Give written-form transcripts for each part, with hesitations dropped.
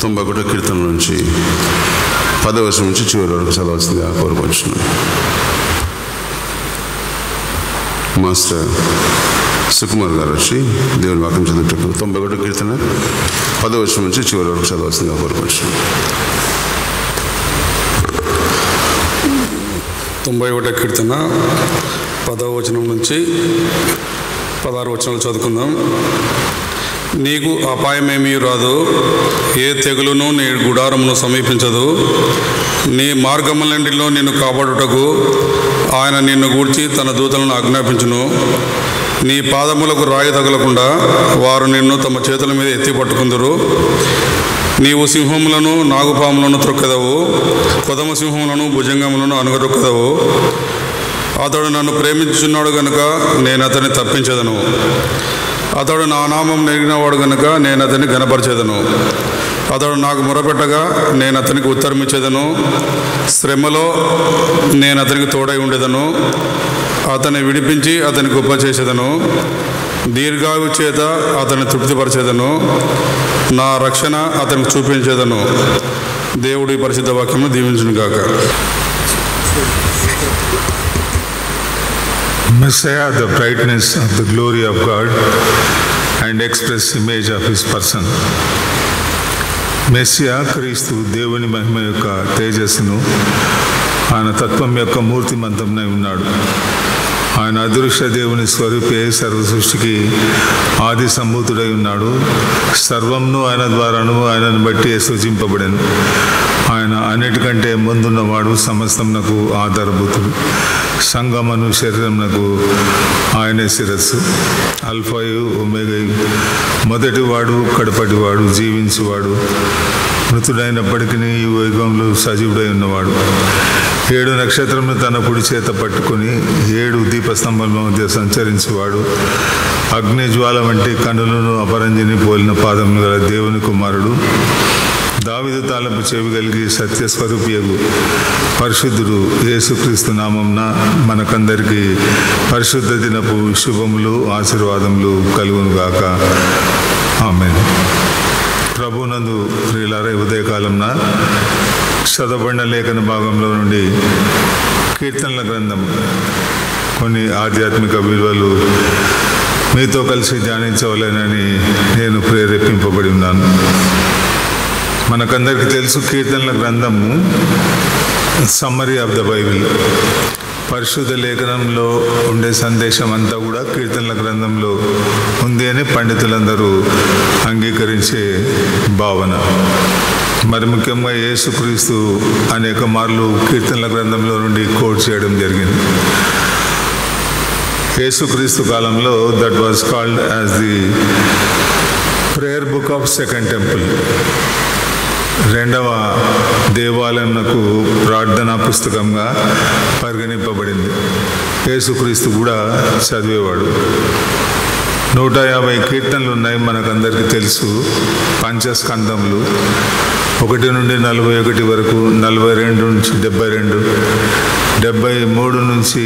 91 కీర్తన నుంచి 10వ వచనం నుంచి చివరి వరకు చదవాల్సిందిగా కోరుకొచ్చున్నాను. మాస్టర్ సుకుమార్ గారు వచ్చి దేవుని వాక్యం చదువుటకు 91 కీర్తన 10వ వచనం నుంచి చివరి వరకు చదవాల్సిందిగా కోరుకొచ్చున్నాను. 91 కీర్తన 10వ వచనం నుంచి 16 వచనాలు చదువుకుందాం. నీకు అపాయమేమీ రాదు, ఏ తెగులును నీ గుడారమును సమీపించదు. నీ మార్గములన్నిటిలో నిన్ను కాపాడుటకు ఆయన నిన్ను గూర్చి తన దూతలను ఆజ్ఞాపించును. నీ పాదములకు రాయి తగలకుండా వారు నిన్ను తమ చేతుల మీద ఎత్తి పట్టుకుందురు. నీవు సింహములను నాగుపాములను త్రొక్కెదవు, కొదమ సింహములను భుజంగములను అనుగరొక్కెదవు. అతడు నన్ను ప్రేమించున్నాడు గనుక నేను అతన్ని తప్పించెదను. అతడు నా నామం నెరిగినవాడు గనుక నేను అతన్ని ఘనపరచెదను. అతడు నాకు మొరపెట్టగా నేను అతనికి ఉత్తరమిచ్చేదను. శ్రమలో నేను అతనికి తోడై ఉండేదను. అతన్ని విడిపించి అతని గొప్ప చేసేదను. దీర్ఘాయు చేత అతన్ని తృప్తిపరిచేదను. నా రక్షణ అతనికి చూపించేదను. దేవుడి పరిశుద్ధ వాక్యము దీవించును గాక. Messiah, the brightness of the glory of God and express image of his person. Messiah క్రీస్తు దేవుని మహిమ యొక్క తేజస్సును, ఆయన తత్వం యొక్క మూర్తిమంతంనై ఉన్నాడు. ఆయన అదృశ్య దేవుని స్వరూపే సర్వ సృష్టికి ఆది సంభూతుడై ఉన్నాడు. సర్వంను ఆయన ద్వారాను ఆయనను బట్టి సృజింపబడెను. ఆయన అన్నిటికంటే ముందున్నవాడు, సమస్తమునకు ఆధారభూతుడు. సంగమను శరీరమునకు ఆయనే శిరస్సు. అల్ఫాయు ఒమేగయు, మొదటివాడు కడపటివాడు, జీవించువాడు, మృతుడైనప్పటికీ ఈ యుగంలో సజీవుడై ఉన్నవాడు. 7 నక్షత్రములు తన కుడి చేత పట్టుకుని 7 దీపస్తంభముల మధ్య సంచరించేవాడు. అగ్ని జ్వాల వంటి కన్నులను అపరంజిని పోలిన పాదములు గల దేవుని కుమారుడు. దావీదు తాళపు చెవి కలిగి సత్యస్వరూపియగు పరిశుద్ధుడు యేసుక్రీస్తు నామంన మనకందరికీ పరిశుద్ధ దినపు శుభములు ఆశీర్వాదములు కలుగునుగాక. ఆమేన్. ప్రభునందు ప్రియులారా, ఉదయకాలంన చదవబడిన లేఖన భాగంలో నుండి కీర్తనల గ్రంథం కొన్ని ఆధ్యాత్మిక విలువలు మీతో కలిసి ధ్యానించవలెనని నేను ప్రేరేపింపబడి ఉన్నాను. మనకందరికీ తెలుసు, కీర్తనల గ్రంథము సమ్మరీ ఆఫ్ ద బైబిల్. పరిశుద్ధ లేఖనంలో ఉండే సందేశం అంతా కూడా కీర్తనల గ్రంథంలో ఉంది అని పండితులందరూ అంగీకరించే భావన. మరి ముఖ్యంగా యేసుక్రీస్తు అనేక మార్లు కీర్తనల గ్రంథంలో నుండి కోట్ చేయడం జరిగింది. యేసుక్రీస్తు కాలంలో that was called as the prayer book of second temple. రెండవ దేవాలయంకు ప్రార్థనా పుస్తకంగా పరిగణింపబడింది. యేసుక్రీస్తు కూడా చదివేవాడు. 150 కీర్తనలు ఉన్నాయి, మనకందరికీ తెలుసు. పంచస్కందములు 1 నుండి 41 వరకు, 42 నుంచి 72, 73 నుంచి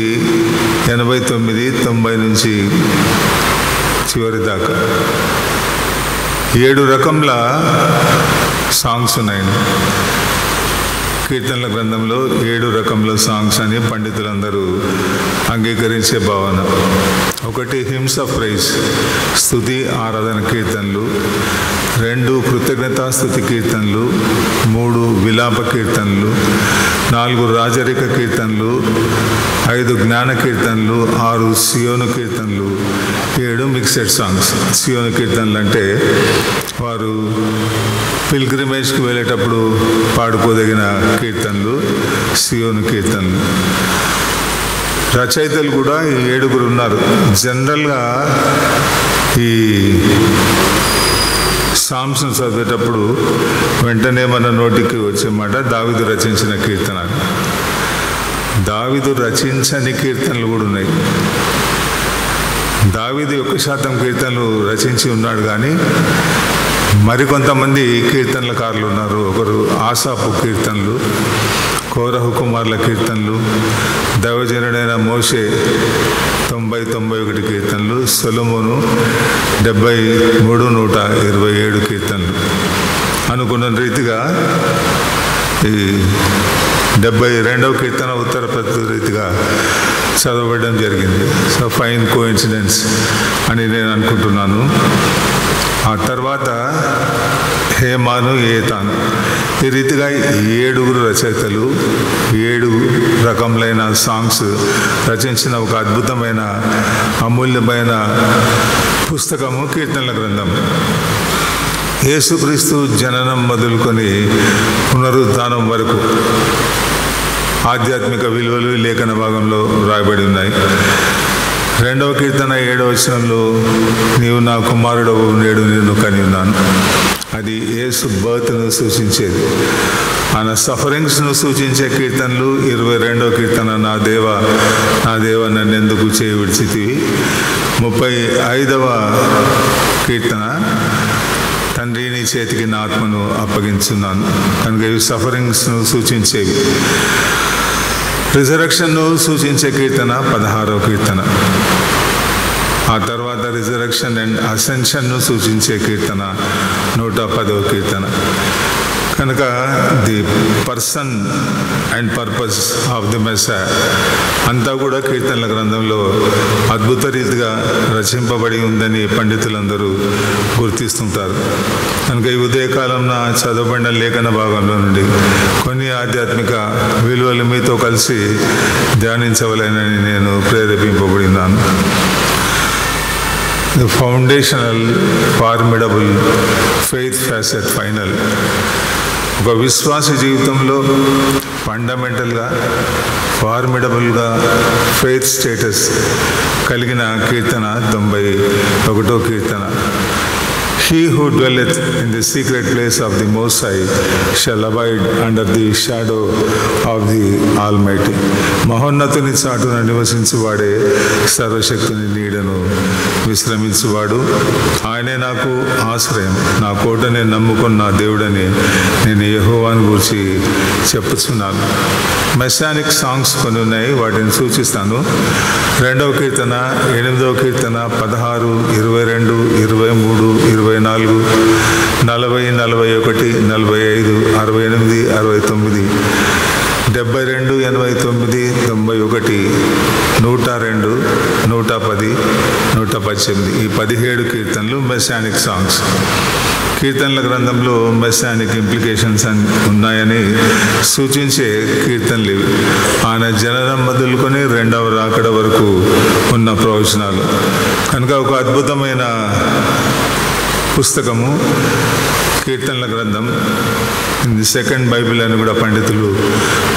89, 90 నుంచి చివరి దాకా 7 రకముల సాంగ్స్ ఉన్నాయి. కీర్తనల గ్రంథంలో 7 రకముల సాంగ్స్ అని పండితులందరూ అంగీకరించే భావన. 1 హిమ్స్ ఆఫ్ ప్రైజ్, స్తుతి ఆరాధన కీర్తనలు. 2 కృతజ్ఞతాస్తుతి కీర్తనలు. 3 విలాప కీర్తనలు. 4 రాజరిక కీర్తనలు. 5 జ్ఞాన కీర్తనలు. 6 సియోను కీర్తనలు. 7 మిక్సెడ్ సాంగ్స్. సియోను కీర్తనలు అంటే వారు పిల్గ్రిమేజ్కి వెళ్ళేటప్పుడు పాడుకోదగిన కీర్తనలు, సియోను కీర్తనలు. రచయితలు కూడా 7 ఉన్నారు. జనరల్గా ఈ సామ్స్ను చదివేటప్పుడు వెంటనే మన నోటికి వచ్చే మాట దావీదు రచించిన కీర్తన. దావీదు రచించని కీర్తనలు కూడా ఉన్నాయి. దావీదు 1% కీర్తనలు రచించి ఉన్నాడు, కానీ మరికొంతమంది కీర్తనలకారులు ఉన్నారు. ఒకరు ఆసాపు కీర్తనలు, కోరహు కుమార్ల కీర్తనలు, దైవజనుడైన మోషే 90-91 కీర్తనలు, సొలొమోను 73-127 కీర్తనలు అను అనుకున్న రీతిగా ఈ 72వ కీర్తన ఉత్తర ప్రతి రీతిగా చదవడం జరిగింది. సో ఫైన్ కోఇన్సిడెన్స్ అని నేను అనుకుంటున్నాను. ఆ తర్వాత హేమాను, ఏతాను, ఈ రీతిగా 7 రచయితలు 7 రకములైన సాంగ్స్ రచించిన ఒక అద్భుతమైన అమూల్యమైన పుస్తకము కీర్తనల గ్రంథం. యేసుక్రీస్తు జననం మొదలుకొని పునరుద్ధానం వరకు ఆధ్యాత్మిక విలువలు లేఖన భాగంలో రాయబడి ఉన్నాయి. 2వ కీర్తన 7వ వచనంలో నీవు నా కుమారుడవు, నేడు నేను కని ఉన్నాను. అది యేసు బర్త్ను సూచించేది. ఆయన సఫరింగ్స్ను సూచించే కీర్తనలు 22వ కీర్తన నా దేవ నా దేవ నన్నెందుకు చేయి విడిచితివి. 35వ కీర్తన తండ్రి నీ చేతికి నా ఆత్మను అప్పగించున్నాను. కనుక ఇవి సఫరింగ్స్ను సూచించేవి. రిజరక్షన్ను సూచించే కీర్తన 16వ కీర్తన. ఆ తర్వాత రిజరక్షన్ అండ్ అసెన్షన్ను సూచించే కీర్తన 110వ కీర్తన. కనుక the person and purpose of the Messiah అంతా కూడా కీర్తనల గ్రంథంలో అద్భుత రీతిగా రచింపబడి ఉందని పండితులందరూ గుర్తిస్తుంటారు. కనుక ఈ ఉదయకాలంన చదవబడిన లేఖన భాగంలో నుండి కొన్ని ఆధ్యాత్మిక విలువలు మీతో కలిసి ధ్యానించవలెనని నేను ప్రేరేపింపబడినాను. The foundational, formidable faith facet final. ఒక విశ్వాస జీవితంలో ఫండమెంటల్గా, ఫార్మిడబుల్గా ఫెయిత్ స్టేటస్ కలిగిన కీర్తన 91వ కీర్తన. He who dwelleth in the secret place of the Most High shall abide under the shadow of the Almighty. మహోన్నతుని చాటున నివసించువాడే సర్వశక్తుని నీడను విశ్రమించువాడు. ఆయనే నాకు ఆశ్రయం, నా కోటని నమ్ముకున్న దేవుడని నేను యెహోవాను గురించి చెప్పుచున్నాను. మెస్సానిక్ సాంగ్స్ కొన్ని ఉన్నాయి, వాటిని సూచిస్తాను. 2వ కీర్తన, 8వ కీర్తన, 16, 22, 23, 24, 40, 41, 45, 68, 69, 72, 89, 91, 102, 110, 118, ఈ 17 కీర్తనలు మెస్సానిక్ సాంగ్స్. కీర్తనల గ్రంథంలో మెస్సానిక్ ఇంప్లికేషన్స్ ఉన్నాయని సూచించే కీర్తనలు ఇవి. ఆయన జననం మొదలుకొని 2వ రాకడ వరకు ఉన్న ప్రవచనాలు. కనుక ఒక అద్భుతమైన పుస్తకము కీర్తనల గ్రంథం. సెకండ్ బైబిల్ అని కూడా పండితులు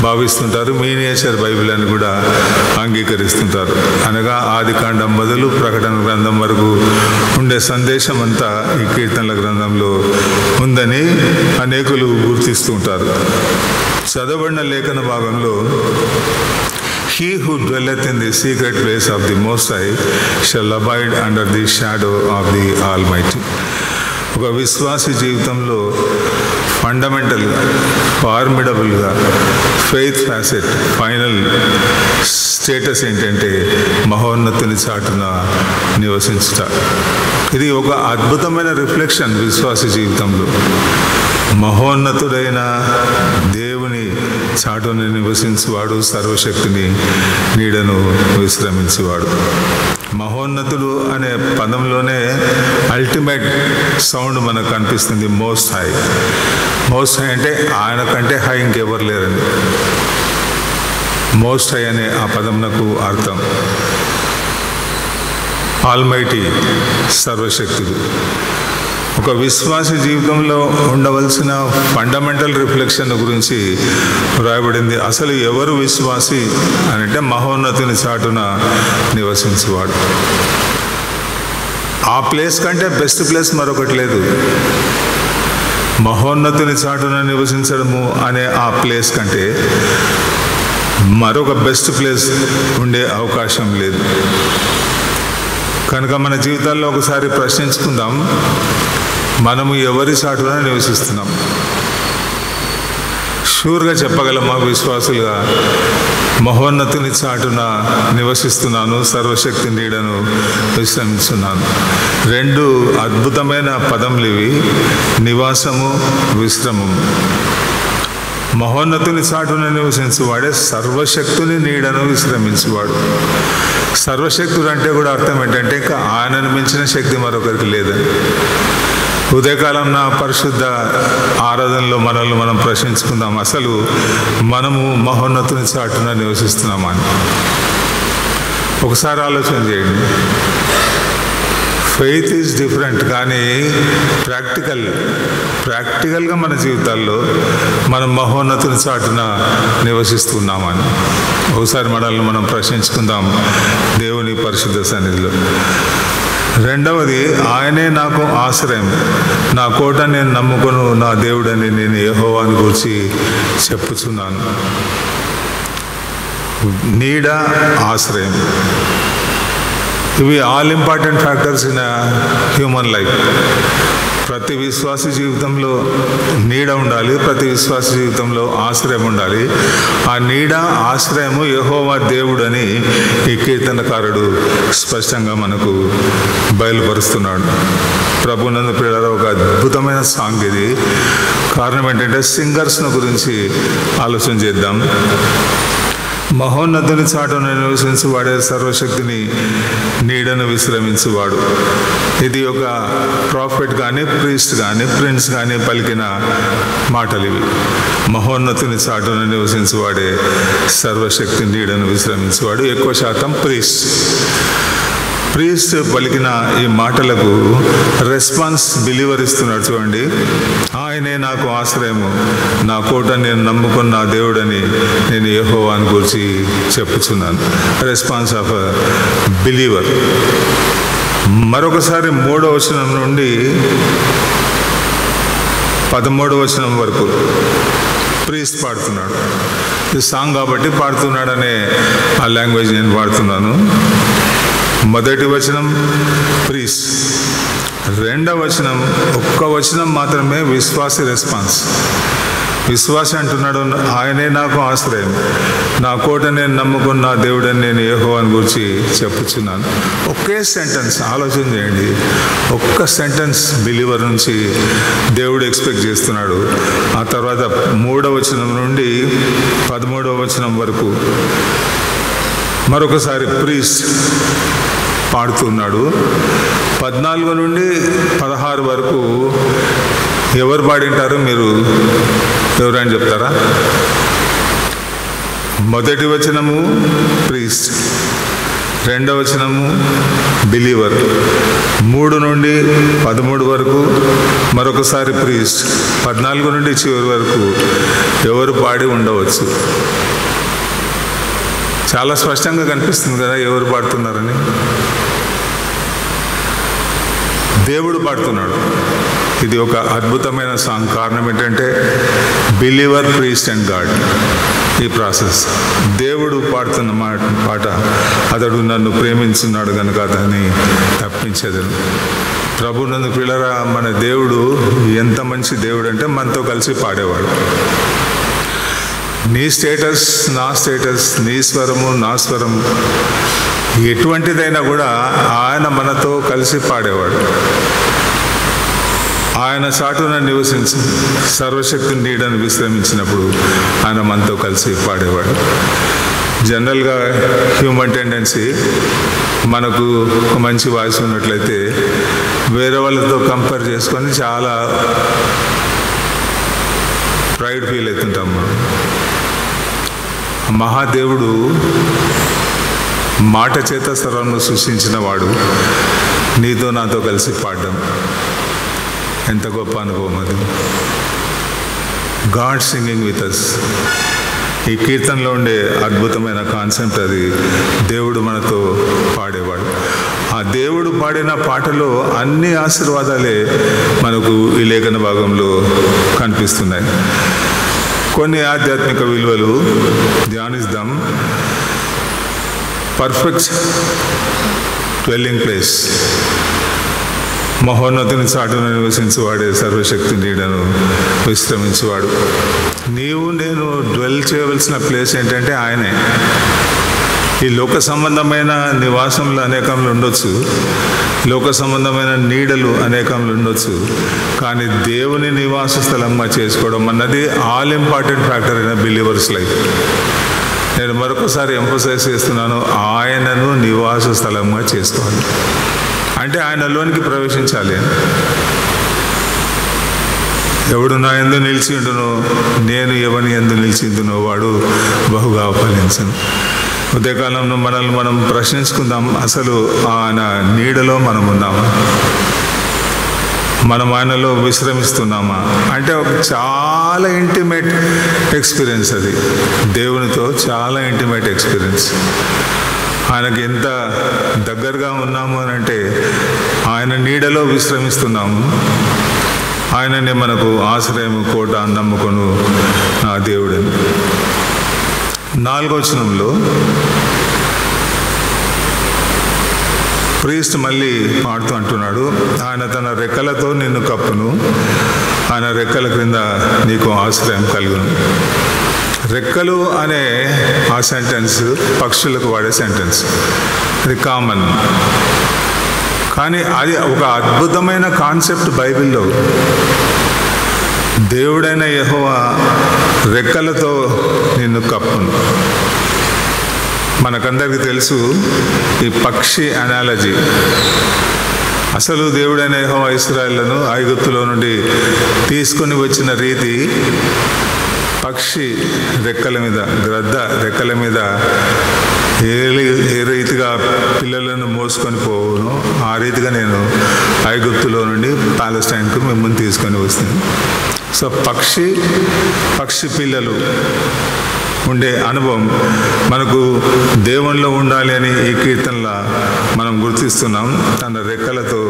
భావిస్తుంటారు. మినియేచర్ బైబిల్ అని కూడా అంగీకరిస్తుంటారు. అనగా ఆదికాండం మొదలు ప్రకటన గ్రంథం వరకు ఉండే సందేశం అంతా ఈ కీర్తనల గ్రంథంలో ఉందని అనేకులు గుర్తిస్తూ ఉంటారు. చదవబడిన లేఖన భాగంలో He who dwelleth in the secret place of the Most High shall abide under the shadow of the Almighty. ఒక విశ్వాసి జీవితంలో ఫండమెంటల్గా, ఫార్మిడబుల్గా ఫెయిత్ ఫ్యాసెట్ ఫైనల్ స్టేటస్ ఏంటంటే మహోన్నతుని చాటున నివసించుట. ఇది ఒక అద్భుతమైన రిఫ్లెక్షన్ విశ్వాస జీవితంలో. మహోన్నతుడైన దేవుని చాటుని నివసించువాడు, సర్వశక్తిని నీడను విశ్రమించువాడు. మహోన్నతుడు అనే పదంలోనే అల్టిమేట్ సౌండ్ మనకు కనిపిస్తుంది. Most high. మోస్ట్ హై అంటే ఆయన కంటే హై ఇంకెవరు లేరండి. మోస్ట్ హై అనే ఆ పదంనకు అర్థం ఆల్మైటీ, సర్వశక్తుడు. ఒక విశ్వాస జీవితంలో ఉండవలసిన ఫండమెంటల్ రిఫ్లెక్షన్ గురించి రాయబడింది. అసలు ఎవరు విశ్వాసి అని అంటే మహోన్నతుని చాటున నివసించువాడు. ఆ ప్లేస్ కంటే బెస్ట్ ప్లేస్ మరొకటి లేదు. మహోన్నతుని చాటున నివసించడము అనే ఆ ప్లేస్ కంటే మరొక బెస్ట్ ప్లేస్ ఉండే అవకాశం లేదు. కనుక మన జీవితాల్లో ఒకసారి ప్రశ్నించుకుందాం, మనము ఎవరి చాటున నివసిస్తున్నాం? షూర్గా చెప్పగలమా విశ్వాసులుగా? మహోన్నతుని చాటున నివసిస్తున్నాను, సర్వశక్తి నీడను విశ్రమిస్తున్నాను. రెండు అద్భుతమైన పదములు ఇవి, నివాసము, విశ్రమము. మహోన్నతుని చాటున నివసించువాడే సర్వశక్తుని నీడను విశ్రమించువాడు. సర్వశక్తుడు అంటే కూడా అర్థం ఏంటంటే ఇంకా ఆయనను మించిన శక్తి మరొకరికి లేదని. ఉదయకాలం నా పరిశుద్ధ ఆరాధనలో మనల్ని మనం ప్రశ్నించుకుందాం, అసలు మనము మహోన్నతుని చాటున నివసిస్తున్నామని. ఒకసారి ఆలోచన చేయండి. ఫెయిత్ ఈజ్ డిఫరెంట్, కానీ ప్రాక్టికల్గా మన జీవితాల్లో మనం మహోన్నతుని చాటున నివసిస్తున్నామని ఒకసారి మనల్ని మనం ప్రశ్నించుకుందాం దేవుని పరిశుద్ధ సన్నిధిలో. రెండవది, ఆయనే నాకు ఆశ్రయం, నా కోట నేను నమ్ముకొను నా దేవుడని నేను యెహోవాని గురించి చెప్పుచున్నాను. నీడ, ఆశ్రయం, ఇవి all important factors in human life. ప్రతి విశ్వాస జీవితంలో నీడ ఉండాలి, ప్రతి విశ్వాస జీవితంలో ఆశ్రయం ఉండాలి. ఆ నీడ, ఆశ్రయము యెహోవా దేవుడని ఈ కీర్తనకారుడు స్పష్టంగా మనకు బయలుపరుస్తున్నాడు. ప్రభునందు ప్రియులారా, ఒక అద్భుతమైన సాంగ్ ఇది. కారణం ఏంటంటే సింగర్స్ను గురించి ఆలోచన చేద్దాం. మహోన్నతుని చాటున నివసించువాడే సర్వశక్తిని నీడను విశ్రమించువాడు. ఇది ఒక ప్రాఫెట్ కానీ, ప్రీస్ట్ కానీ, ప్రిన్స్ కానీ పలికిన మాటలు ఇవి. మహోన్నతుని చాటున నివసించువాడే సర్వశక్తి నీడను విశ్రమించువాడు. ఎక్కువ శాతం ప్రీస్ట్ పలికిన ఈ మాటలకు రెస్పాన్స్ బిలీవర్ ఇస్తున్నాడు. చూడండి, ఆయనే నాకు ఆశ్రయము, నా కోట నేను నమ్ముకున్న నా దేవుడని నేను యెహోవాని గురించి చెప్పుచున్నాను. Response of believer. మరొకసారి 3వ వచనం నుండి 13వ వచనం వరకు ప్రీస్ట్ పాడుతున్నాడు. ఈ సాంగ్ కాబట్టి పాడుతున్నాడనే ఆ లాంగ్వేజ్ నేను పాడుతున్నాను. మొదటి వచనం ప్రీస్ట్, రెండవ వచనం ఒక్క వచనం మాత్రమే విశ్వాసి రెస్పాన్స్. విశ్వాసి అంటున్నాడు, ఆయనే నాకు ఆశ్రయం, నా కోట నేను నమ్ముకున్న నా దేవుడని నేను యెహోవాని గురించి చెప్పుచున్నాను. ఒకే సెంటెన్స్ ఆలోచన చేయండి. ఒక్క సెంటెన్స్ బిలీవర్ నుంచి దేవుడు ఎక్స్పెక్ట్ చేస్తున్నాడు. ఆ తర్వాత 3వ వచనం నుండి 13వ వచనం వరకు మరొకసారి ప్రీస్ట్ పాడుతున్నాడు. 14 నుండి 16 వరకు ఎవరు పాడింటారు? మీరు ఎవరైనా చెప్తారా? మొదటి వచనము ప్రీస్ట్, రెండవ వచనము బిలీవర్, 3 నుండి 13 వరకు మరొకసారి ప్రీస్ట్, 14 నుండి చివరి వరకు ఎవరు పాడి ఉండవచ్చు. చాలా స్పష్టంగా కనిపిస్తుంది కదా ఎవరు పాడుతున్నారని. దేవుడు పాడుతున్నాడు. ఇది ఒక అద్భుతమైన సాంగ్. కారణం ఏంటంటే బిలీవర్, ప్రీస్ట్ అండ్ గాడ్. ఈ ప్రాసెస్ దేవుడు పాడుతున్న పాట, అతడు నన్ను ప్రేమించున్నాడు కనుక అతన్ని తప్పించేదను. ప్రభునందు పిల్లరా, మన దేవుడు ఎంత మంచి దేవుడు అంటే మనతో కలిసి పాడేవాడు. నీ స్టేటస్ నా స్టేటస్, నీ స్వరము నా స్వరము, ఎటువంటిదైనా కూడా ఆయన మనతో కలిసి పాడేవాడు. ఆయన చాటున నివసించి సర్వశక్తి నీడను విశ్రమించినప్పుడు ఆయన మనతో కలిసి పాడేవాడు. జనరల్గా హ్యూమన్ టెండెన్సీ, మనకు ఒక మంచి వాయిస్ ఉన్నట్లయితే వేరే వాళ్ళతో కంపేర్ చేసుకొని చాలా ప్రైడ్ ఫీల్ అవుతుంటాం మనం. మహాదేవుడు మాట చేత సర్వను సృష్టించిన వాడు నీతో నాతో కలిసి పాడడం ఎంత గొప్ప అనుభవం అది. God singing with us. ఈ కీర్తనలో ఉండే అద్భుతమైన కాన్సెప్ట్ అది. దేవుడు మనతో పాడేవాడు. ఆ దేవుడు పాడిన పాటలో అన్ని ఆశీర్వాదాలే మనకు ఈ లేఖన భాగంలో కనిపిస్తున్నాయి. కొన్ని ఆధ్యాత్మిక విలువలు ధ్యానిద్దాం. పర్ఫెక్ట్ డ్వెల్లింగ్ ప్లేస్, మహోన్నతుని చాటున నివసించువాడే సర్వశక్తి నీడను విశ్రమించువాడు. నీవు నేను డ్వెల్ చేయవలసిన ప్లేస్ ఏంటంటే ఆయనే. ఈ లోక సంబంధమైన నివాసంలో అనేకంలో ఉండొచ్చు, లోక సంబంధమైన నీడలు అనేకంలో ఉండొచ్చు, కానీ దేవుని నివాస స్థలంగా చేసుకోవడం అన్నది all important factor in believers life. నేను మరొకసారి ఎంఫసైజ్ చేస్తున్నాను, ఆయనను నివాస స్థలంగా చేసుకోవాలి అంటే ఆయనలోనికి ప్రవేశించాలి అని. ఎవడు నా యందు నిలిచి ఉండునో, నేను ఎవని యందు నిలిచిందునో వాడు బహుగా ఫలించును. ఉదయకాలంలో మనల్ని మనం ప్రశ్నించుకుందాం, అసలు ఆయన నీడలో మనం ఉన్నామా, మనం ఆయనలో విశ్రమిస్తున్నామా అంటే ఒక చాలా ఇంటిమేట్ ఎక్స్పీరియన్స్ అది. దేవునితో చాలా ఇంటిమేట్ ఎక్స్పీరియన్స్. ఆయనకి ఎంత దగ్గరగా ఉన్నాము అని అంటే ఆయన నీడలో విశ్రమిస్తున్నాము. ఆయననే మనకు ఆశ్రయము, కోట, నమ్ముకొను నా దేవుడని. 4వ వచనంలో ప్రీస్ట్ మళ్ళీ పాడుతూ అంటున్నాడు, ఆయన తన రెక్కలతో నిన్ను కప్పును, ఆయన రెక్కల క్రింద నీకు ఆశ్రయం కలుగును. రెక్కలు అనే ఆ సెంటెన్స్ పక్షులకు వాడే సెంటెన్స్, అది కామన్. కానీ అది ఒక అద్భుతమైన కాన్సెప్ట్ బైబిల్లో. దేవుడైన యెహోవా రెక్కలతో నిన్ను కప్పును. మనకందరికీ తెలుసు ఈ పక్షి అనాలజీ. అసలు దేవుడైన యెహోవా ఇశ్రాయేలును ఐగుప్తులో నుండి తీసుకొని వచ్చిన రీతి పక్షి రెక్కల మీద, గ్రద్ద రెక్కల మీద ఏ రీతిగా పిల్లలను మోసుకొని పోవునో ఆ రీతిగా నేను ఐగుప్తులో నుండి పాలెస్టైన్కు మిమ్మల్ని తీసుకొని వస్తాను. సో పక్షి పిల్లలు ఉండే అనుభవం మనకు దేవునిలో ఉండాలి అని ఈ కీర్తనలో మనం గుర్తిస్తున్నాం. తన రెక్కలతో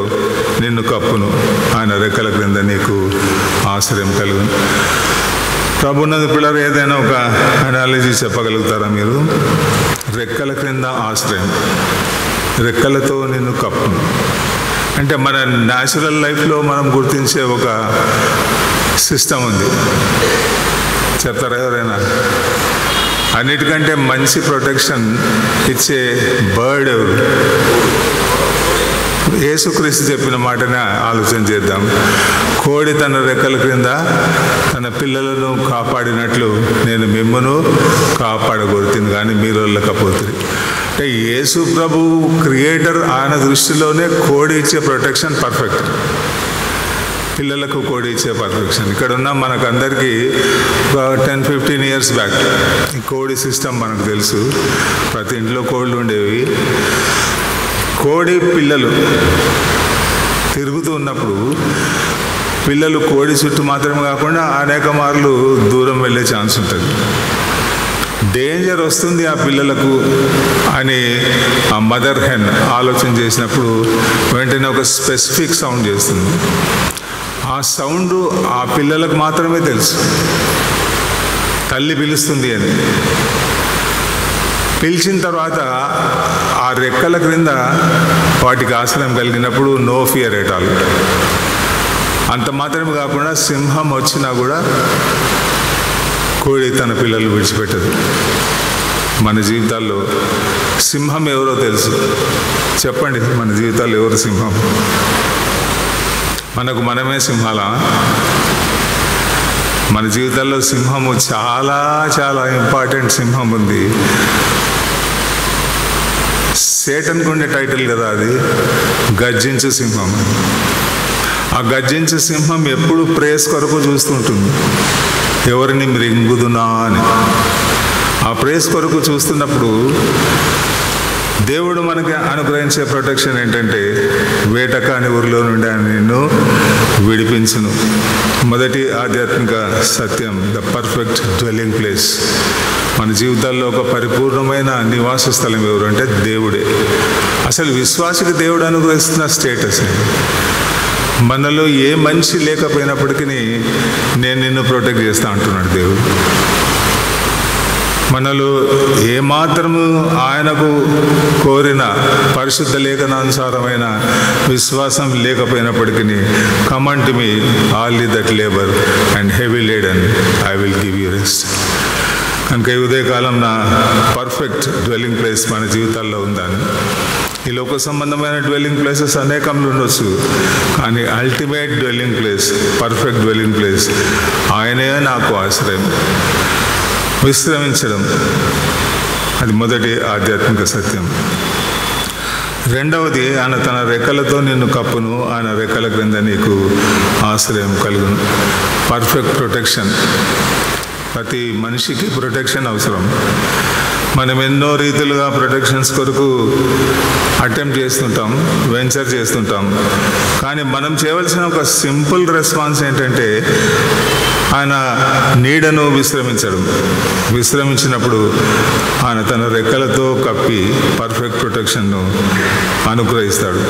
నిన్ను కప్పును, ఆయన రెక్కల క్రింద నీకు ఆశ్రయం కలుగును. ప్రభున్నది పిల్లలు ఏదైనా ఒక అనాలజీ చెప్పగలుగుతారా మీరు? రెక్కల క్రింద ఆశ్రయం, రెక్కలతో నిన్ను కప్పును అంటే మన న్యాచురల్ లైఫ్లో మనం గుర్తించే ఒక సిస్టమ్ ఉంది. చెప్తారా ఎవరైనా? అన్నిటికంటే మంచి ప్రొటెక్షన్ ఇచ్చే బర్డ్ ఎవరు? యేసుక్రీస్తు చెప్పిన మాటనే ఆలోచన చేద్దాం. కోడి తన రెక్కల క్రింద తన పిల్లలను కాపాడినట్లు నేను మిమ్మను కాపాడగొడుతుంది, కానీ మీరు వెళ్ళకపోతుంది. అంటే యేసు ప్రభు క్రియేటర్, ఆయన దృష్టిలోనే కోడి ఇచ్చే ప్రొటెక్షన్ పర్ఫెక్ట్. పిల్లలకు కోడి ఇచ్చే పర్ఫెక్షన్. ఇక్కడ ఉన్న మనకందరికీ ఒక 10-15 years బ్యాక్ ఈ కోడి సిస్టమ్ మనకు తెలుసు. ప్రతి ఇంట్లో కోళ్ళు ఉండేవి. కోడి పిల్లలు తిరుగుతూ ఉన్నప్పుడు పిల్లలు కోడి చుట్టూ మాత్రమే కాకుండా అనేక మార్లు దూరం వెళ్ళే ఛాన్స్ ఉంటుంది. డేంజర్ వస్తుంది ఆ పిల్లలకు అని ఆ మదర్ హెన్ ఆలోచన చేసినప్పుడు వెంటనే ఒక స్పెసిఫిక్ సౌండ్ చేస్తుంది. ఆ సౌండ్ ఆ పిల్లలకు మాత్రమే తెలుసు, తల్లి పిలుస్తుంది అని. పిలిచిన తర్వాత ఆ రెక్కల క్రింద వాటికి ఆశ్రయం కలిగినప్పుడు నో ఫియర్ ఎట్ ఆల్. అంత మాత్రమే కాకుండా సింహం వచ్చినా కూడా కోడి తన పిల్లలు విడిచిపెట్టదు. మన జీవితాల్లో సింహం ఎవరో తెలుసు. చెప్పండి, మన జీవితాల్లో ఎవరు సింహం? మనకు మనమే సింహాలా? మన జీవితాల్లో సింహము చాలా చాలా ఇంపార్టెంట్ సింహం ఉంది. సేటన్కు ఉండే టైటిల్ కదా అది, గర్జించు సింహం. ఆ గర్జించు సింహం ఎప్పుడు ప్రేస్ కొరకు చూస్తుంటుంది, ఎవరిని మృంగుదునా అని. ఆ ప్రేస్ కొరకు చూస్తున్నప్పుడు దేవుడు మనకి అనుగ్రహించే ప్రొటెక్షన్ ఏంటంటే వేటకాని ఊరిలో నుండి ఆయన నిన్ను విడిపించును. మొదటి ఆధ్యాత్మిక సత్యం, ద పర్ఫెక్ట్ డ్వెల్లింగ్ ప్లేస్. మన జీవితాల్లో ఒక పరిపూర్ణమైన నివాస స్థలం ఎవరు అంటే దేవుడే. అసలు విశ్వాసికి దేవుడు అనుగ్రహిస్తున్న స్టేటస్. మనలో ఏ మనిషి లేకపోయినప్పటికీ నేను నిన్ను ప్రొటెక్ట్ చేస్తా అంటున్నాడు దేవుడు. మనలో ఏమాత్రము ఆయనకు కోరిన పరిశుద్ధ లేఖనానుసారమైన విశ్వాసం లేకపోయినప్పటికీ, come unto me all that labour and heavy laden I will give you rest. కనుక ఈ ఉదయకాలం నా పర్ఫెక్ట్ డ్వెల్లింగ్ ప్లేస్ మన జీవితాల్లో ఉందని. ఈ లోక సంబంధమైన డ్వెల్లింగ్ ప్లేసెస్ అనేకంలో ఉండొచ్చు, కానీ ultimate dwelling place, perfect dwelling place ఆయనే నాకు ఆశ్రయం. విశ్రమించడం అది మొదటి ఆధ్యాత్మిక సత్యం. రెండవది, ఆయన తన రెక్కలతో నిన్ను కప్పును, ఆయన రెక్కల క్రింద నీకు ఆశ్రయం కలుగును. Perfect protection. ప్రతి మనిషికి ప్రొటెక్షన్ అవసరం. మనం ఎన్నో రీతిలుగా ప్రొటెక్షన్స్ కొరకు అటెంప్ట్ చేస్తుంటాం, వెంచర్ చేస్తుంటాం. కానీ మనం చేయవలసిన ఒక సింపుల్ రెస్పాన్స్ ఏంటంటే ఆయన నీడను విశ్రమించినప్పుడు ఆయన తన రెక్కలతో కప్పి పర్ఫెక్ట్ ప్రొటెక్షన్ను అనుగ్రహిస్తాడు.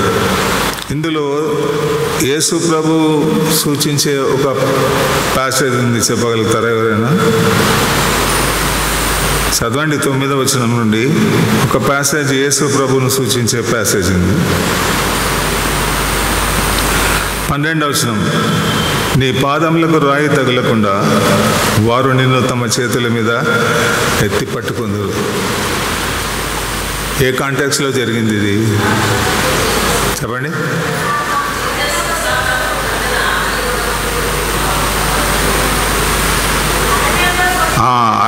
ఇందులో యేసు ప్రభు సూచించే ఒక ప్యాసేజ్ ఉంది, చెప్పగలుగుతారా ఎవరైనా? చదవండి. 9వ వచనం నుండి ఒక ప్యాసేజ్ యేసు ప్రభువును సూచించే ప్యాసేజ్ ఉంది. 12వ వచనం, నీ పాదములకు రాయి తగలకుండా వారు నిన్ను తమ చేతుల మీద ఎత్తి పట్టుకుందరు. ఏ కాంటాక్స్లో జరిగింది ఇది చెప్పండి?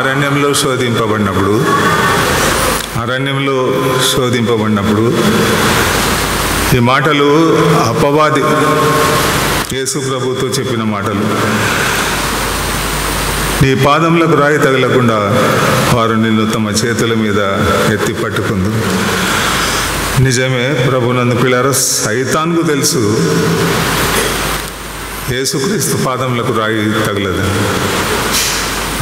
అరణ్యంలో శోధింపబడినప్పుడు ఈ మాటలు అపవాది యేసు ప్రభుతో చెప్పిన మాటలు. నీ పాదములకు రాయి తగలకుండా వారు నిన్ను తమ చేతుల మీద ఎత్తి పట్టుకుంది. నిజమే, ప్రభునందు పిల్లారా, సైతాన్కు తెలుసు యేసుక్రీస్తు పాదములకు రాయి తగలదు.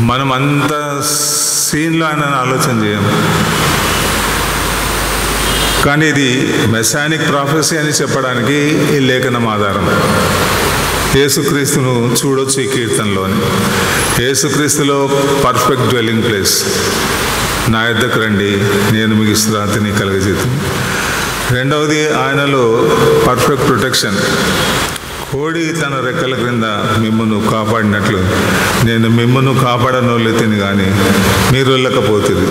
మనం అంత సీన్లో ఆయన ఆలోచన చేయం. కానీ ఇది మెసానిక్ ప్రాఫెసీ అని చెప్పడానికి ఈ లేఖనం ఆధారం. యేసుక్రీస్తును చూడొచ్చు ఈ కీర్తనలోని. యేసుక్రీస్తులో పర్ఫెక్ట్ డ్వెల్లింగ్ ప్లేస్. నా యొద్దకు రండి, నేను మీకు విశ్రాంతిని కలుగజేస్తాను. రెండవది, ఆయనలో పర్ఫెక్ట్ ప్రొటెక్షన్. కోడి తన రెక్కల క్రింద మిమ్మును కాపాడినట్లు నేను మిమ్మును కాపాడనోలెత్తిని కానీ మీరు వెళ్ళకపోతుంది.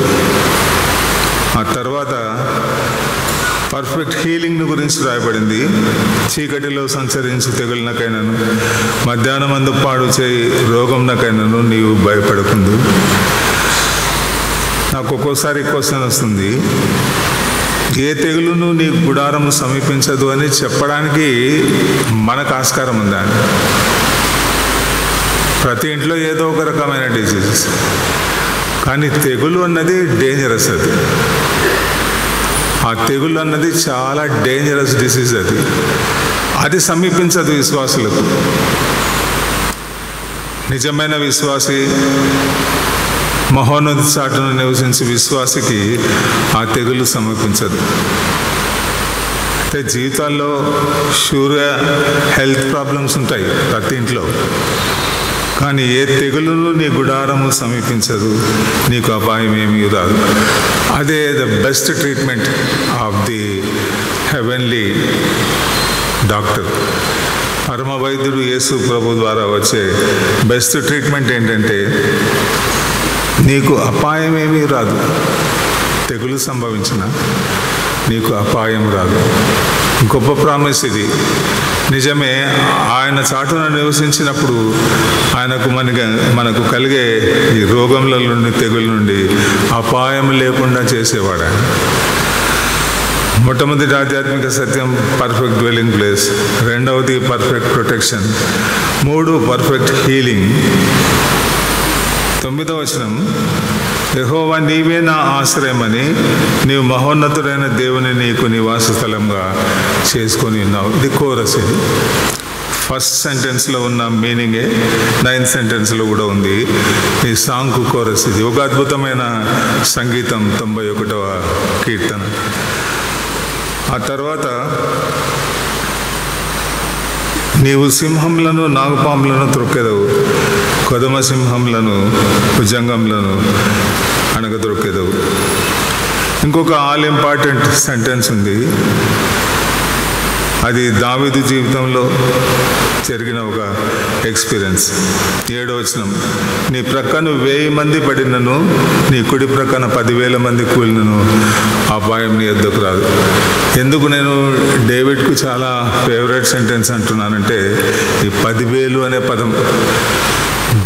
ఆ తర్వాత పర్ఫెక్ట్ హీలింగ్ను గురించి రాయబడింది. చీకటిలో సంచరించి తెగులనకైనాను, మధ్యాహ్నమందు పాడు చేయి రోగంనకైనాను నీవు భయపడకుందు. నాకు ఒక్కోసారి క్వశ్చన్ వస్తుంది, ఏ తెగులును నీ గుడారము సమీపించదు అని చెప్పడానికి మనకు ఆస్కారం ఉందా? ప్రతి ఇంట్లో ఏదో ఒక రకమైన డిసీజెస్, కానీ తెగులు అన్నది డేంజరస్. ఆ తెగులు అన్నది చాలా డేంజరస్ డిసీజ్. అది సమీపించదు విశ్వాసులకు. నిజమైన విశ్వాసి, మహోన్నత చాటును నివసించే విశ్వాసికి ఆ తెగులు సమీపించదు. అంటే జీవితాల్లో షూర్గా హెల్త్ ప్రాబ్లమ్స్ ఉంటాయి ప్రతి ఇంట్లో, కానీ ఏ తెగులును నీ గుడారము సమీపించదు, నీకు అపాయం ఏమీ రాదు. అదే the best treatment of the heavenly doctor. పరమ వైద్యుడు యేసు ప్రభు ద్వారా వచ్చే బెస్ట్ ట్రీట్మెంట్ ఏంటంటే నీకు అపాయం ఏమీ రాదు. తెగులు సంభవించిన నీకు అపాయం రాదు. గొప్ప ప్రామిస్ ఇది. నిజమే, ఆయన చాటున నివసించినప్పుడు ఆయనకు మనకు కలిగే ఈ రోగంల నుండి, తెగుల నుండి అపాయం లేకుండా చేసేవాడు ఆయన. మొట్టమొదటి ఆధ్యాత్మిక సత్యం పర్ఫెక్ట్ డ్వెల్లింగ్ ప్లేస్. రెండవది పర్ఫెక్ట్ ప్రొటెక్షన్. 3 perfect healing. 9వ వచనం, యెహోవా నీవే నా ఆశ్రయమని నీవు మహోన్నతుడైన దేవుని నీకు నివాస స్థలంగా చేసుకొని ఉన్నావు. ఇది కోరస్. ఇది ఫస్ట్ సెంటెన్స్లో ఉన్న మీనింగే 9th సెంటెన్స్లో కూడా ఉంది. ఈ సాంగ్కు కోరస్. ఇది ఒక అద్భుతమైన సంగీతం. 91వ కీర్తన. ఆ తర్వాత, నీవు సింహంలను నాగుపాములను త్రొక్కెదవు, కొదమ సింహంలను భుజంగంలను అణగద్రొక్కెదవు. ఇంకొక ఆల్ ఇంపార్టెంట్ సెంటెన్స్ ఉంది. అది దావీదు జీవితంలో జరిగిన ఒక ఎక్స్పీరియన్స్. 7వ వచనం, నీ ప్రక్కన 1000 మంది పడినను, నీ కుడి ప్రక్కన 10,000 మంది కూలినను అపాయం నీ యొద్దకు రాదు. ఎందుకు నేను డేవిడ్కు చాలా ఫేవరెట్ సెంటెన్స్ అంటున్నానంటే, ఈ 10,000 అనే పదం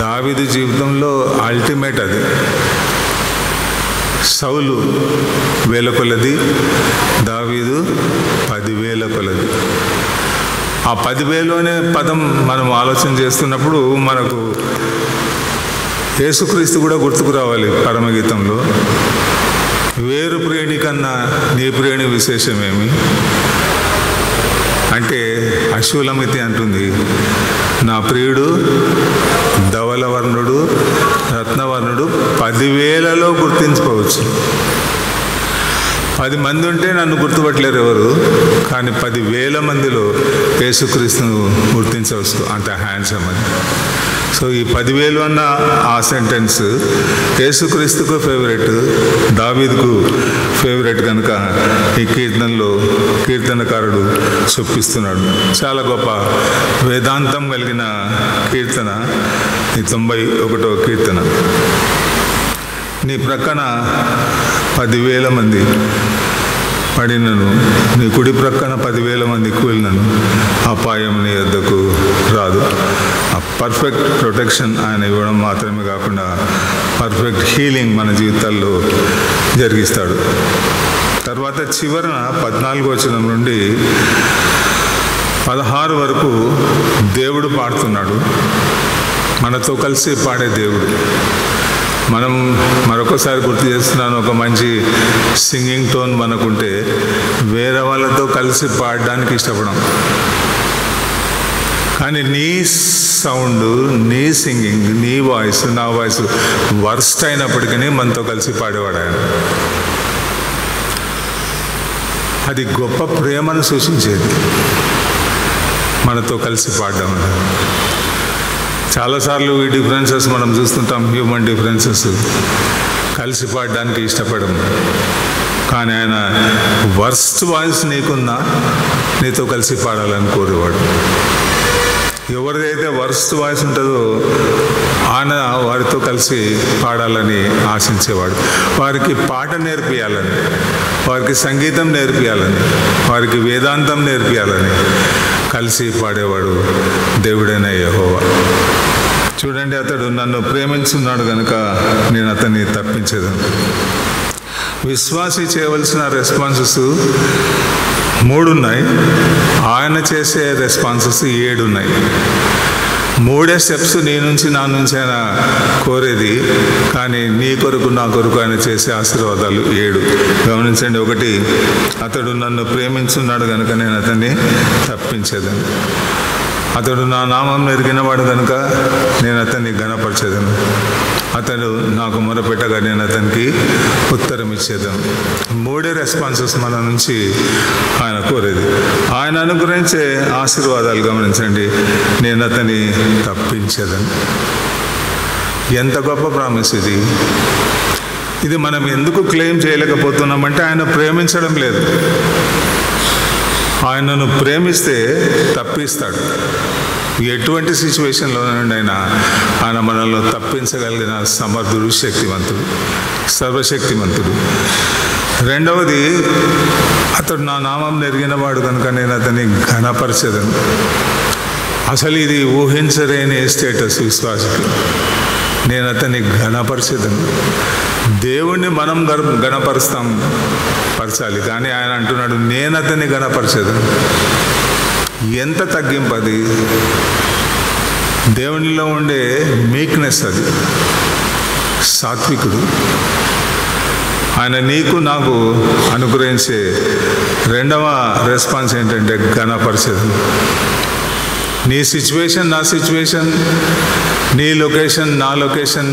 దావీదు జీవితంలో అల్టిమేట్. అది సౌలు 1000 కొలది, దావీదు 10,000 కొలది. ఆ 10,000 అనే పదం మనం ఆలోచన చేస్తున్నప్పుడు మనకు యేసుక్రీస్తు కూడా గుర్తుకు రావాలి. పరమగీతంలో వేరు ప్రేణి కన్నా నీ ప్రేణి విశేషమేమి అంటే, అశ్వలమితి అంటుంది, నా ప్రియుడు ధవలవర్ణుడు రత్నవర్ణుడు 10,000లో గుర్తించుకోవచ్చు. 10 మంది ఉంటే నన్ను గుర్తుపట్టలేరు ఎవరు, కానీ 10,000 మందిలో యేసుక్రీస్తును గుర్తించవచ్చు, అంత హ్యాండ్సమ్ అని. సో ఈ 10,000 అన్న ఆ సెంటెన్స్ యేసుక్రీస్తుకు ఫేవరెట్, దావీదుకు ఫేవరెట్ కనుక ఈ కీర్తనలో కీర్తనకారుడు చొప్పిస్తున్నాడు. చాలా గొప్ప వేదాంతం కలిగిన కీర్తన ఈ 91వ కీర్తన. నీ ప్రక్కన 10,000 మంది పడినను, నీ కుడి ప్రక్కన 10,000 మంది కూలినను అపాయం నీ యొద్దకు రాదు. ఆ పర్ఫెక్ట్ ప్రొటెక్షన్ ఆయన ఇవ్వడం మాత్రమే కాకుండా పర్ఫెక్ట్ హీలింగ్ మన జీవితాల్లో జరిగిస్తాడు. తర్వాత చివరన 14వ వచనం నుండి 16 వరకు దేవుడు పాడుతున్నాడు. మనతో కలిసి పాడే దేవుడు. మనం మరొకసారి గుర్తు చేస్తున్నాను, ఒక మంచి సింగింగ్ టోన్ మనకుంటే వేరే వాళ్ళతో కలిసి పాడడానికి ఇష్టపడం. కానీ నీ సౌండ్, నీ సింగింగ్, నీ వాయిస్, నా వాయిస్ వర్స్ట్ అయినప్పటికీ మనతో కలిసి పాడేవాడు ఆయన. అది గొప్ప ప్రేమను సూచించేది, మనతో కలిసి పాడడం. చాలాసార్లు ఈ డిఫరెన్సెస్ మనం చూస్తుంటాం, హ్యూమన్ డిఫరెన్సెస్, కలిసి పాడడానికి ఇష్టపడము. కానీ ఆయన వర్స్ట్ వాయిస్ నీకున్నా నీతో కలిసి పాడాలని కోరేవాడు. ఎవరిదైతే వర్స్ట్ వాయిస్ ఉంటుందో ఆయన వారితో కలిసి పాడాలని ఆశించేవాడు. వారికి పాట నేర్పియాలని, వారికి సంగీతం నేర్పియాలని, వారికి వేదాంతం నేర్పియాలని కలిసి పాడేవాడు దేవుడైన యెహోవా. చూడండి, అతడు నన్ను ప్రేమించున్నాడు కనుక నేను అతన్ని తప్పించేదాన్ని. విశ్వాసి చేయవలసిన రెస్పాన్సెస్ 3 ఉన్నాయి, ఆయన చేసే రెస్పాన్సెస్ 7 ఉన్నాయి. 3 స్టెప్స్ నీ నుంచి నా నుంచి ఆయన కోరేది, కానీ నీ కొరకు నా కొరకు ఆయన చేసే ఆశీర్వాదాలు 7. గమనించండి. 1, అతడు నన్ను ప్రేమించున్నాడు కనుక నేను అతన్ని తప్పించేదాన్ని. అతడు నా నామం ఎరిగినవాడు కనుక నేను అతన్ని ఘనపరిచేదను. అతడు నాకు మొరపెట్టగా నేను అతనికి ఉత్తరం ఇచ్చేదాను. 3 రెస్పాన్సెస్ మన నుంచి ఆయన కోరేది. ఆయన అనుగ్రహించే ఆశీర్వాదాలు గమనించండి. నేను అతన్ని తప్పించేదాను. ఎంత గొప్ప ప్రామిస్ ఇది! ఇది మనం ఎందుకు క్లెయిమ్ చేయలేకపోతున్నామంటే ఆయన ప్రేమించడం లేదు. ఆయనను ప్రేమిస్తే తప్పిస్తాడు. ఎటువంటి సిచ్యువేషన్లో నుండి ఆయన మనల్ని తప్పించగలిగిన సమర్థుడు, శక్తివంతుడు, సర్వశక్తివంతుడు. 2వది, అతడు నా నామం ఎరిగినవాడు కనుక నేను అతన్ని ఘనపరిచేదను. అసలు ఇది ఊహించలేని స్టేటస్ విశ్వాసకి. నేను అతన్ని ఘనపరిచేదను. దేవుణ్ణి మనం పరచాలి, కానీ ఆయన అంటున్నాడు నేను అతన్ని ఘనపరిచేదను. ఎంత తగ్గింపు అది! దేవునిలో ఉండే మీక్నెస్ అది, సాత్వికుడు. ఆయన నీకు నాకు అనుగ్రహించే 2వ రెస్పాన్స్ ఏంటంటే ఘనపరిచేదను. నీ సిచ్యువేషన్ నా సిచ్యువేషన్, నీ లొకేషన్ నా లొకేషన్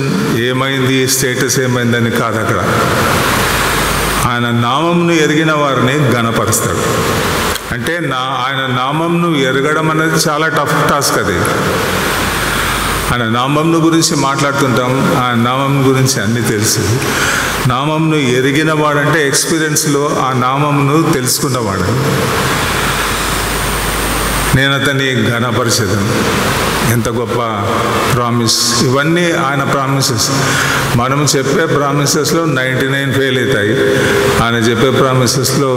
ఏమైంది, స్టేటస్ ఏమైందని కాదు. అక్కడ ఆయన నామంను ఎరిగిన వారిని ఘనపరుస్తాడు. అంటే ఆయన నామంను ఎరగడం అనేది చాలా టఫ్ టాస్క్. అది ఆయన నామంను గురించి మాట్లాడుతుంటాం, ఆయన నామం గురించి అన్నీ తెలుసు. నామంను ఎరిగిన వాడంటే ఎక్స్పీరియన్స్లో ఆ నామంను తెలుసుకున్నవాడు. నేను అతన్ని ఘనపరిచేదను. ఎంత గొప్ప ప్రామిస్! ఇవన్నీ ఆయన ప్రామిసెస్. మనం చెప్పే ప్రామిసెస్లో 99 ఫెయిల్ అవుతాయి, ఆయన చెప్పే ప్రామిసెస్లో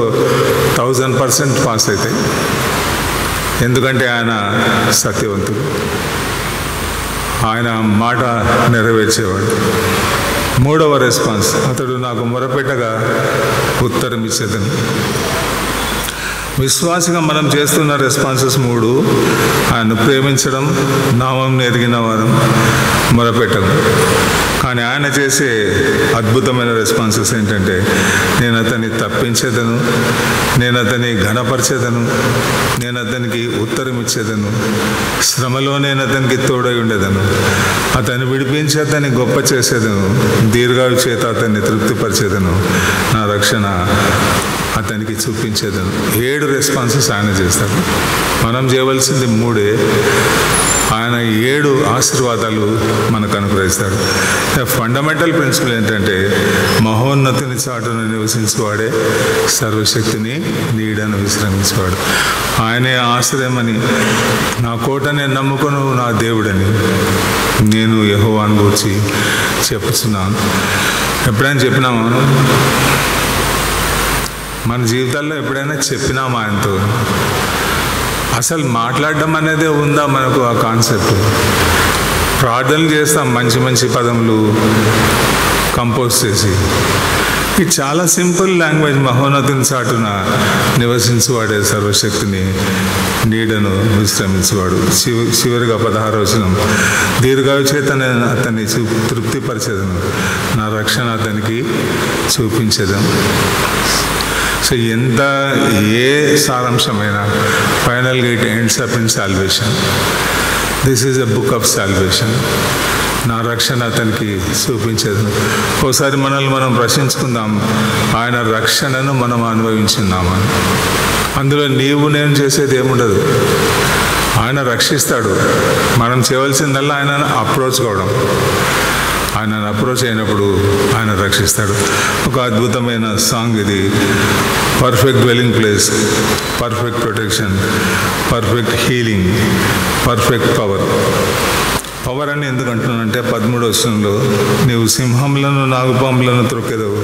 1000% పాస్ అవుతాయి. ఎందుకంటే ఆయన సత్యవంతుడు, ఆయన మాట నెరవేర్చేవాడు. మూడవ రెస్పాన్స్, అతడు నాకు మొరపెట్టగా ఉత్తరం ఇచ్చేదను. విశ్వాసంగా మనం చేస్తున్న రెస్పాన్సెస్ 3: ఆయన ప్రేమించడం, నామం ఎరిగిన వారు, మొరపెట్టడం. కానీ ఆయన చేసే అద్భుతమైన రెస్పాన్సెస్ ఏంటంటే, నేను అతన్ని తప్పించేదను, నేను అతన్ని ఘనపరిచేదను, నేను అతనికి ఉత్తరం ఇచ్చేదను, శ్రమలో నేను అతనికి తోడై ఉండేదను, అతన్ని విడిపించి అతన్ని గొప్ప చేసేదను, దీర్ఘాయు చేత అతన్ని తృప్తిపరిచేదను, నా రక్షణ అతనికి చూపించేదను. 7 రెస్పాన్సెస్ ఆయన చేస్తాడు. మనం చేయవలసింది 3. ఆయన 7 ఆశీర్వాదాలు మనకు అనుగ్రహిస్తాడు. ఫండమెంటల్ ప్రిన్సిపల్ ఏంటంటే, మహోన్నతిని చాటున నివసించేవాడే సర్వశక్తిని నీడను విశ్రమించేవాడు. ఆయనే ఆశ్రయమని, నా కోటనే నమ్ముకొను నా దేవుడని నేను యెహోవాను గూర్చి చెప్పుచున్నాను. ఎప్పుడైనా చెప్పినామా? మన జీవితాల్లో ఎప్పుడైనా చెప్పినామా ఆయనతో? అసలు మాట్లాడడం అనేదే ఉందా మనకు ఆ కాన్సెప్ట్? ప్రార్థనలు చేస్తాం మంచి మంచి పదములు కంపోజ్ చేసి. ఇది చాలా సింపుల్ లాంగ్వేజ్. మహోన్నతిని చాటున నివసించువాడే సర్వశక్తిని నీడను విశ్రమించువాడు. చివరిగా 16వ వచనం, దీర్ఘాయు చేత అతన్ని తృప్తిపరిచేదను, నా రక్షణ అతనికి చూపించేదను. సో ఏ సారాంశమైనా ఫైనల్గా it ends up in salvation. This is a book of salvation. నా రక్షణ అతనికి చూపించేది. ఒకసారి మనల్ని మనం ప్రశ్నించుకుందాం, ఆయన రక్షణను మనం అనుభవించున్నామా? అందులో నీవు నేను చేసేది ఏముండదు. ఆయన రక్షిస్తాడు. మనం చేయవలసిందల్లా ఆయనను అప్రోచ్ కావడం. ఆయనను అప్రోచ్ అయినప్పుడు ఆయన రక్షిస్తాడు. ఒక అద్భుతమైన సాంగ్ ఇది. Perfect dwelling place, perfect protection, perfect healing, perfect power. Power అని ఎందుకు అంటున్నానంటే 13వ వచనంలో, నీవు సింహంలను నాగుపాములను త్రొక్కెదవు,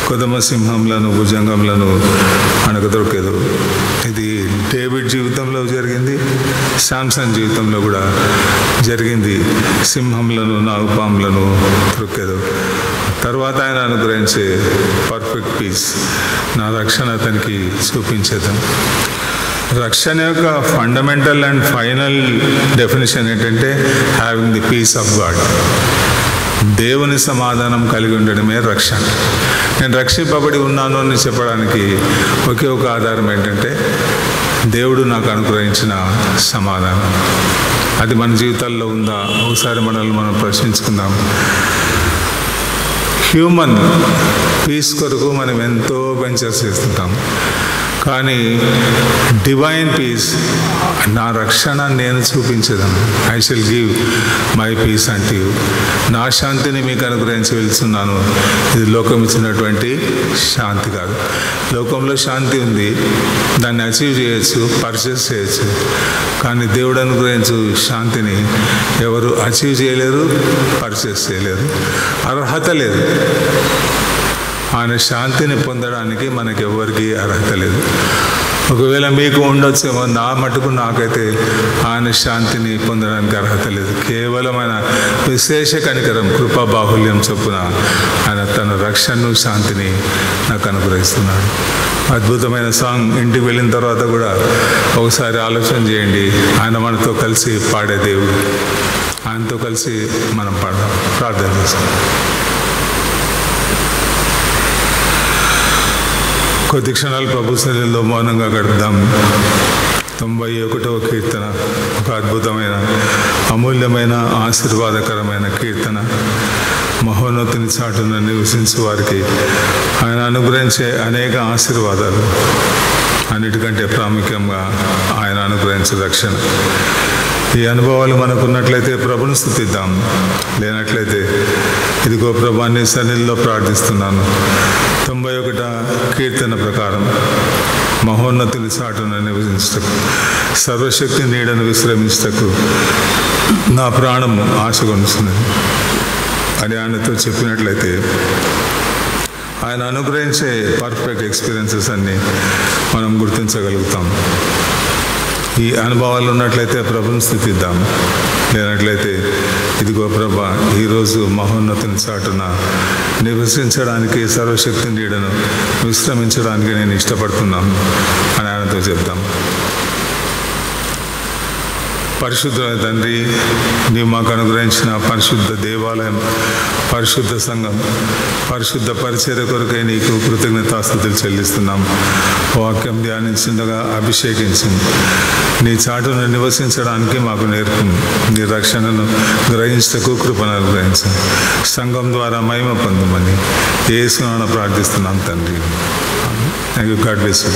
కొదమ సింహంలను భుజంగంలను అణగదొక్కెదవు. ఇది డేవిడ్ జీవితంలో జరిగింది, శాంసన్ జీవితంలో కూడా జరిగింది. సింహంలను నాగుపాములను త్రొక్కెదవు. తర్వాత ఆయన అనుగ్రహించే పర్ఫెక్ట్ పీస్, నా రక్షణ అతనికి చూపించేద్దాం. రక్షణ యొక్క ఫండమెంటల్ అండ్ ఫైనల్ డెఫినేషన్ ఏంటంటే, having the peace of God. దేవుని సమాధానం కలిగి ఉండడమే రక్షణ. నేను రక్షింపబడి ఉన్నాను అని చెప్పడానికి ఒకే ఒక ఆధారం ఏంటంటే, దేవుడు నాకు అనుగ్రహించిన సమాధానం. అది మన జీవితాల్లో ఉందా? ఒకసారి మనల్ని మనం ప్రశ్నించుకుందాం. హ్యూమన్ పీస్ కొరకు మనం ఎంతో వెంచర్స్ చేస్తుంటాం, కానీ డివైన్ పీస్, నా రక్షణ నేను చూపించదను. I shall give my peace unto you. నా శాంతిని మీకు అనుగ్రహించి వెళ్తున్నాను. ఇది లోకం ఇచ్చినటువంటి శాంతి కాదు. లోకంలో శాంతి ఉంది, దాన్ని అచీవ్ చేయొచ్చు, పర్చేస్ చేయొచ్చు. కానీ దేవుడు అనుగ్రహించు శాంతిని ఎవరు అచీవ్ చేయలేరు, పర్చేస్ చేయలేరు. అర్హత లేదు. ఆయన శాంతిని పొందడానికి మనకెవ్వరికి అర్హత లేదు. ఒకవేళ మీకు ఉండొచ్చేమో, నా మటుకు నాకైతే ఆయన శాంతిని పొందడానికి అర్హత లేదు. కేవలం ఆయన విశేష కనికరం, కృపా బాహుల్యం చొప్పున ఆయన తన రక్షణను, శాంతిని నాకు అనుగ్రహిస్తున్నాడు. అద్భుతమైన సాంగ్. ఇంటికి వెళ్ళిన తర్వాత కూడా ఒకసారి ఆలోచన చేయండి. ఆయన మనతో కలిసి పాడే దేవుడు. ఆయనతో కలిసి మనం పాడదాం, ప్రార్థన చేస్తాం. కొద్ది క్షణాలు ప్రభు సన్నిధిలో మౌనంగా గడుపుదాం. 91వ కీర్తన ఒక అద్భుతమైన, అమూల్యమైన, ఆశీర్వాదకరమైన కీర్తన. మహోన్నతిని చాటున నివసించే వారికి ఆయన అనుగ్రహించే అనేక ఆశీర్వాదాలు. అన్నిటికంటే ప్రాముఖ్యంగా ఆయన అనుగ్రహించే రక్షణ. ఈ అనుభవాలు మనకున్నట్లయితే ప్రభుని స్తుతిద్దాం. లేనట్లయితే ఇదిగో ప్రభు నీ సన్నిధిలో ప్రార్థిస్తున్నాను. 91వ కీర్తన ప్రకారం మహోన్నతుని చాటున నివసించటకు, సర్వశక్తి నీడను విశ్రమించటకు నా ప్రాణము ఆశగొనుచున్నది అని ఆయనతో చెప్పినట్లయితే ఆయన అనుగ్రహించే పర్ఫెక్ట్ ఎక్స్పీరియన్సెస్ అన్నీ మనం గుర్తించగలుగుతాం. ఈ అనుభవాలు ఉన్నట్లయితే ప్రభుని స్తుతిద్దాం. లేనట్లయితే ఇదిగో ప్రభా, ఈరోజు మహోన్నతుని చాటున నివసించడానికి, సర్వశక్తి నీడను విశ్రమించడానికి నేను ఇష్టపడుతున్నాను అని ఆయనతో చెప్దాం. పరిశుద్ధమైన తండ్రి, నీవు మాకు అనుగ్రహించిన పరిశుద్ధ దేవాలయం, పరిశుద్ధ సంఘం, పరిశుద్ధ పరిచర్య కొరకై నీకు కృతజ్ఞతాస్తుతులు చెల్లిస్తున్నాం. వాక్యం ధ్యానించిండగా అభిషేకించింది, నీ చాటును నివసించడానికి మాకు నేర్పింది, నీ రక్షణను గ్రహించటకు కృపను అనుగ్రహించండి. సంఘం ద్వారా మహిమ పొందమని యేసు నామమున ప్రార్థిస్తున్నాం తండ్రి. థాంక్యూ. God bless you.